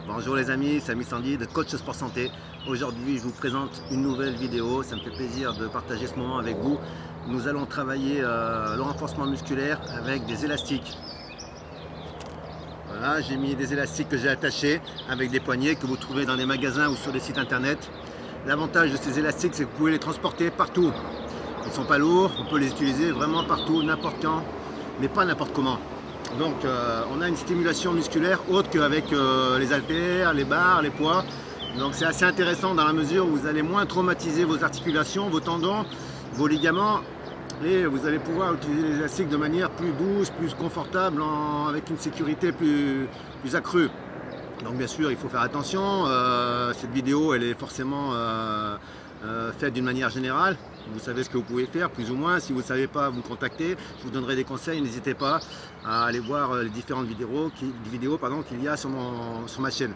Bonjour les amis, c'est Ami Sandy de Coach Sport Santé. Aujourd'hui je vous présente une nouvelle vidéo, ça me fait plaisir de partager ce moment avec vous. Nous allons travailler le renforcement musculaire avec des élastiques. Voilà, j'ai mis des élastiques que j'ai attachés avec des poignées que vous trouvez dans des magasins ou sur des sites internet. L'avantage de ces élastiques, c'est que vous pouvez les transporter partout. Ils ne sont pas lourds, on peut les utiliser vraiment partout, n'importe quand, mais pas n'importe comment. Donc on a une stimulation musculaire autre qu'avec les haltères, les barres, les poids. Donc c'est assez intéressant dans la mesure où vous allez moins traumatiser vos articulations, vos tendons, vos ligaments. Et vous allez pouvoir utiliser les élastiques de manière plus douce, plus confortable, avec une sécurité plus accrue. Donc bien sûr il faut faire attention, cette vidéo elle est forcément faite d'une manière générale. Vous savez ce que vous pouvez faire, plus ou moins. Si vous ne savez pas, vous me contactez, je vous donnerai des conseils. N'hésitez pas à aller voir les différentes vidéos qu'il y a sur ma chaîne.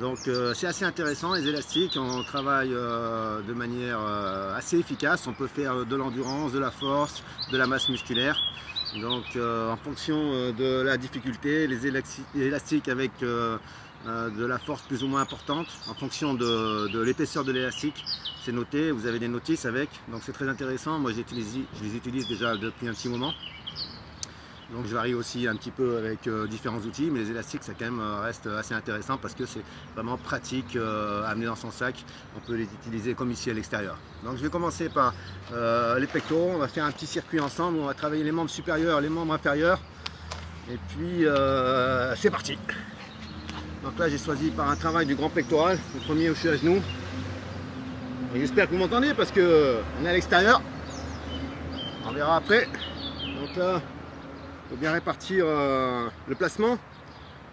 Donc c'est assez intéressant les élastiques, on travaille de manière assez efficace, on peut faire de l'endurance, de la force, de la masse musculaire. Donc en fonction de la difficulté, les élastiques avec de la force plus ou moins importante, en fonction de l'épaisseur de l'élastique, c'est noté, vous avez des notices avec, donc c'est très intéressant. Moi je les utilise déjà depuis un petit moment. Donc je varie aussi un petit peu avec différents outils, mais les élastiques ça quand même reste assez intéressant parce que c'est vraiment pratique à amener dans son sac. On peut les utiliser comme ici à l'extérieur. Donc je vais commencer par les pectoraux, on va faire un petit circuit ensemble, on va travailler les membres supérieurs, les membres inférieurs. Et puis c'est parti. Donc là j'ai choisi par un travail du grand pectoral, le premier où je suis à genoux. J'espère que vous m'entendez parce que on est à l'extérieur. On verra après. Donc là, il faut bien répartir le placement.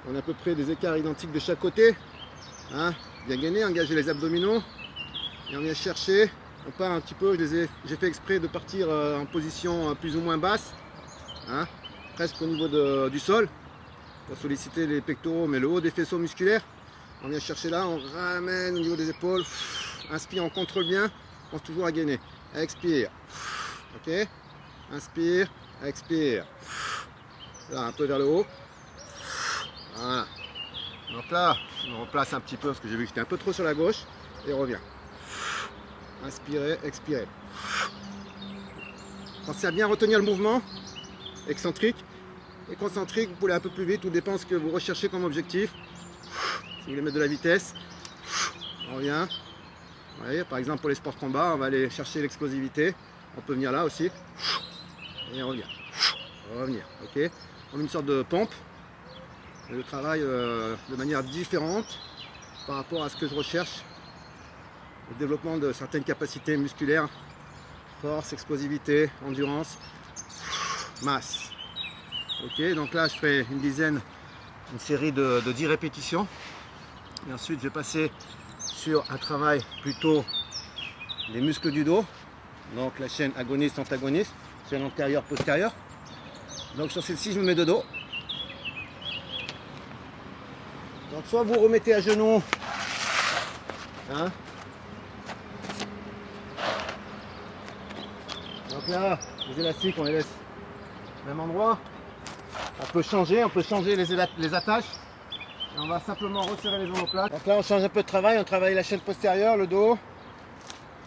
On a à peu près des écarts identiques de chaque côté. Hein, bien gainé, engager les abdominaux. Et on vient chercher. On part un petit peu, j'ai fait exprès de partir en position plus ou moins basse. Hein, presque au niveau du sol. Pour solliciter les pectoraux, mais le haut des faisceaux musculaires. On vient chercher là, on ramène au niveau des épaules. Inspire, on contrôle bien. On pense toujours à gainer. Expire. Ok. Inspire, expire. Là, un peu vers le haut. Voilà. Donc là, on replace un petit peu parce que j'ai vu que j'étais un peu trop sur la gauche. Et on revient. Inspirez, expirez. Pensez à bien retenir le mouvement. Excentrique. Et concentrique, vous pouvez aller un peu plus vite. Tout dépend de ce que vous recherchez comme objectif. Si vous voulez mettre de la vitesse, on revient. Vous voyez, par exemple pour les sports combat, on va aller chercher l'explosivité. On peut venir là aussi. Et on revient. Revenir. Ok. On met une sorte de pompe. Et je travaille de manière différente par rapport à ce que je recherche. Le développement de certaines capacités musculaires. Force, explosivité, endurance, masse. Ok, donc là je fais une série de 10 répétitions. Et ensuite je vais passer sur un travail plutôt des muscles du dos. Donc la chaîne agoniste-antagoniste, chaîne antérieure-postérieure. Donc sur celle-ci je me mets de dos. Donc soit vous remettez à genoux. Hein. Donc là, les élastiques on les laisse au même endroit. On peut changer les attaches. Et on va simplement resserrer les omoplates. Donc là on change un peu de travail, on travaille la chaîne postérieure, le dos.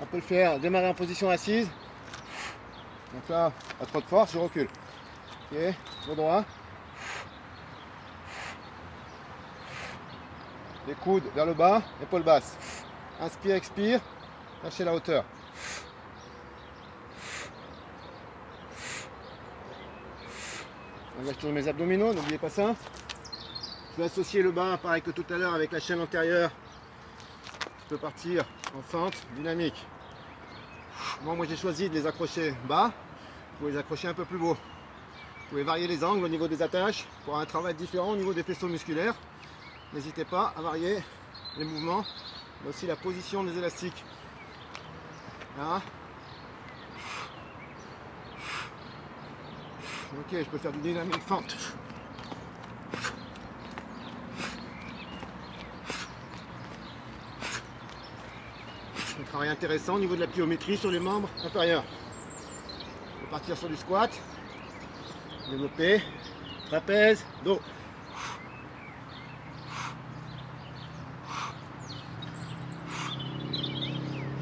On peut le faire démarrer en position assise. Donc là, pas trop de force, je recule. Ok, dos droit. Les coudes vers le bas, épaules basses. Inspire, expire, lâchez la hauteur. Engage toujours mes abdominaux, n'oubliez pas ça. Je vais associer le bas, pareil que tout à l'heure, avec la chaîne antérieure. Je peux partir en fente dynamique. Moi j'ai choisi de les accrocher bas. Vous pouvez les accrocher un peu plus haut. Vous pouvez varier les angles au niveau des attaches pour un travail différent au niveau des faisceaux musculaires. N'hésitez pas à varier les mouvements, mais aussi la position des élastiques. Là. Ok, je peux faire du dynamique fente. Un travail intéressant au niveau de la pliométrie sur les membres inférieurs. On peut partir sur du squat, développer, trapèze, dos.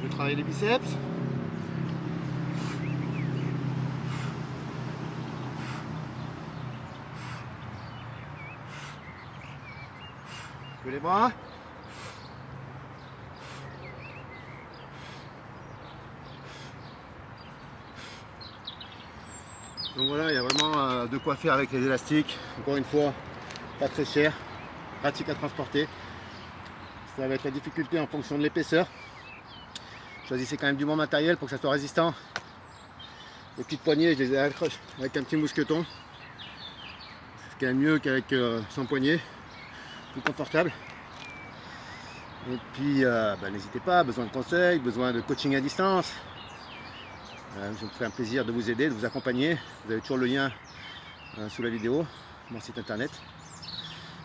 Je vais travailler les biceps. Que les bras. Donc voilà, il y a vraiment de quoi faire avec les élastiques. Encore une fois, pas très cher, pratique à transporter. Ça va être la difficulté en fonction de l'épaisseur. Choisissez quand même du bon matériel pour que ça soit résistant. Les petites poignées, je les accroche avec un petit mousqueton. C'est quand même mieux qu'avec sans poignée, plus confortable. Et puis n'hésitez pas, besoin de conseils, besoin de coaching à distance. Je me ferai un plaisir de vous aider, de vous accompagner. Vous avez toujours le lien sous la vidéo, mon site internet.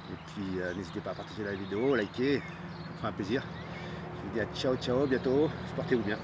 Et puis n'hésitez pas à partager la vidéo, liker, ça me fera un plaisir. Je vous dis à ciao ciao, bientôt, portez-vous bien.